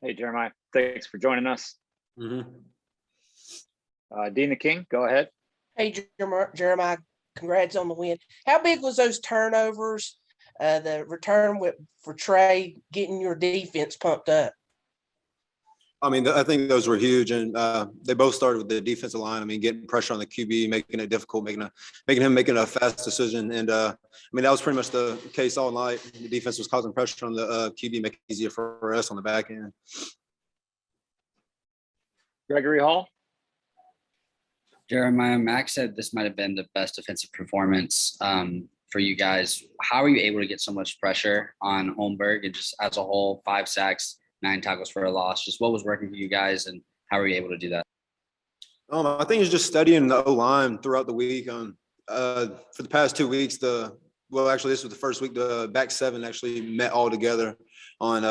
Hey, Jeremiah. Thanks for joining us. Mm-hmm. Dean the King, go ahead. Hey, Jeremiah, congrats on the win. How big was those turnovers, the return for Trey, getting your defense pumped up? I mean, I think those were huge, and they both started with the defensive line. I mean, getting pressure on the QB, making it difficult, making him making a fast decision. And I mean, that was pretty much the case all night. The defense was causing pressure on the QB, making it easier for us on the back end. Gregory Hall. Jeremiah, Max said this might have been the best defensive performance for you guys. How are you able to get so much pressure on Holmberg and just as a whole, 5 sacks, 9 tackles for a loss? Just what was working for you guys and how were you able to do that? I think it's just studying the O-line throughout the week. For the past 2 weeks, actually, this was the first week, the back 7 actually met all together on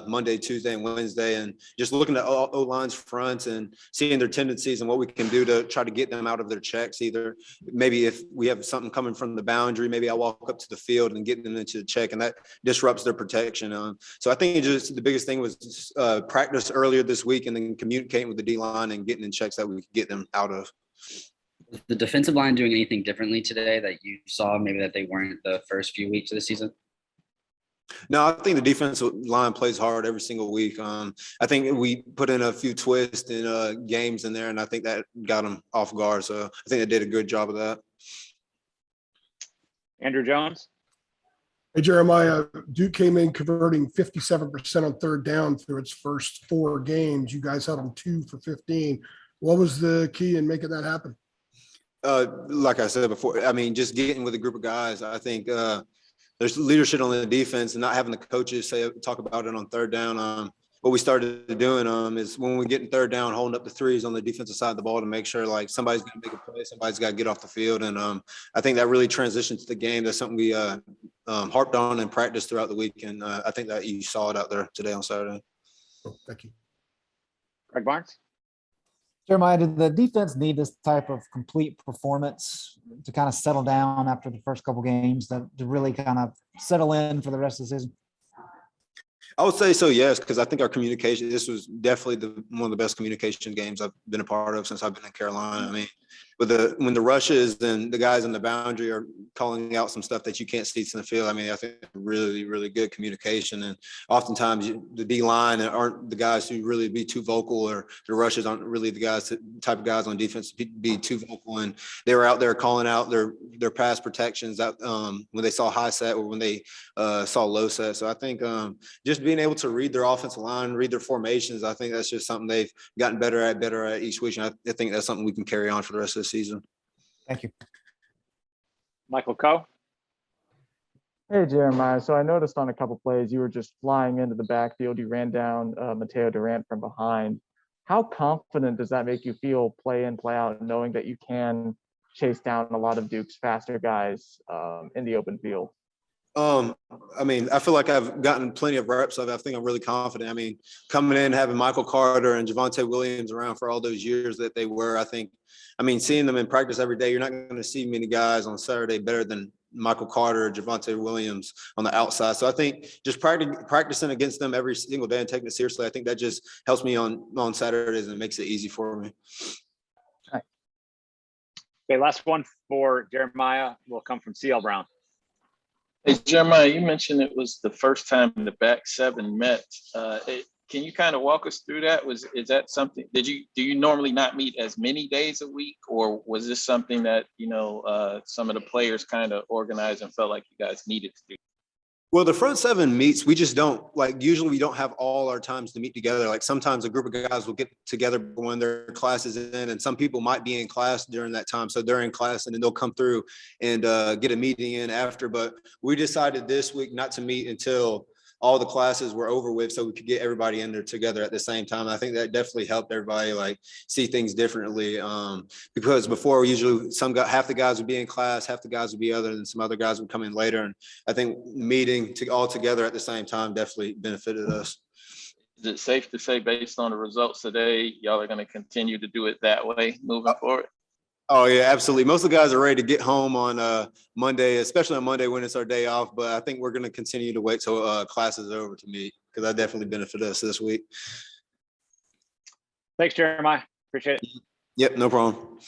Monday, Tuesday, and Wednesday, and just looking at O-line's fronts and seeing their tendencies and what we can do to try to get them out of their checks. Either maybe if we have something coming from the boundary, maybe I walk up to the field and get them into the check, and that disrupts their protection. So I think just the biggest thing was practice earlier this week and then communicating with the D-line and getting in checks that we could get them out of. The defensive line doing anything differently today that you saw maybe that they weren't the first few weeks of the season? No, I think the defensive line plays hard every single week. I think we put in a few twists in games in there, and I think that got them off guard. So I think they did a good job of that. Andrew Jones. Hey, Jeremiah, Duke came in converting 57% on third down through its first 4 games. You guys held them 2 for 15. What was the key in making that happen? Like I said before, I mean, just getting with a group of guys. I think there's leadership on the defense and not having the coaches talk about it on third down. What we started doing is when we get in third down, holding up the threes on the defensive side of the ball to make sure like somebody's going to make a play, somebody's got to get off the field. And I think that really transitioned to the game. That's something we harped on and practiced throughout the week. And I think that you saw it out there today on Saturday. Oh, thank you. Greg Barnes. Jeremiah, did the defense need this type of complete performance to kind of settle down after the first couple games to really kind of settle in for the rest of the season? I would say so, yes, because I think our communication, this was definitely one of the best communication games I've been a part of since I've been in Carolina. I mean, when the rushes and the guys on the boundary are calling out some stuff that you can't see in the field, I mean, I think really, really good communication. And oftentimes the D-line aren't the guys who really be too vocal, or the rushes aren't really the type of guys on defense to be too vocal. And they were out there calling out their pass protections out when they saw high set or when they saw low set. So I think just being able to read their offensive line, read their formations, I think that's just something they've gotten better at each week. And I think that's something we can carry on for the rest of the season. Thank you. Michael Coe. Hey, Jeremiah. So I noticed on a couple plays you were just flying into the backfield. You ran down Mateo Durant from behind. How confident does that make you feel play in, play out, knowing that you can chase down a lot of Duke's faster guys in the open field? I mean, I feel like I've gotten plenty of reps of it. I think I'm really confident. I mean, coming in, having Michael Carter and Javonte Williams around for all those years that they were, seeing them in practice every day, you're not going to see many guys on Saturday better than Michael Carter or Javonte Williams on the outside. So I think just practicing against them every single day and taking it seriously, I think that just helps me on Saturdays and makes it easy for me. Okay, last one for Jeremiah will come from CL Brown. Hey, Jeremiah, you mentioned it was the first time the back 7 met. Can you kind of walk us through that? Is that something? Do you normally not meet as many days a week, or was this something that some of the players kind of organized and felt like you guys needed to do? Well, the front 7 meets, we just don't usually we don't have all our times to meet together. Like sometimes a group of guys will get together when their class is in, and some people might be in class during that time. So they're in class and then they'll come through and get a meeting in after. But we decided this week not to meet until all the classes were over with, so we could get everybody in there together at the same time. I think that definitely helped everybody see things differently. Because before usually half the guys would be in class, half the guys would be other, and some other guys would come in later. And I think meeting all together at the same time definitely benefited us. Is it safe to say, based on the results today, y'all are going to continue to do it that way moving forward? Oh, yeah, absolutely. Most of the guys are ready to get home on Monday, especially on Monday when it's our day off. But I think we're going to continue to wait till class is over to meet. because that definitely benefited us this week. Thanks, Jeremiah. Appreciate it. Yep, no problem.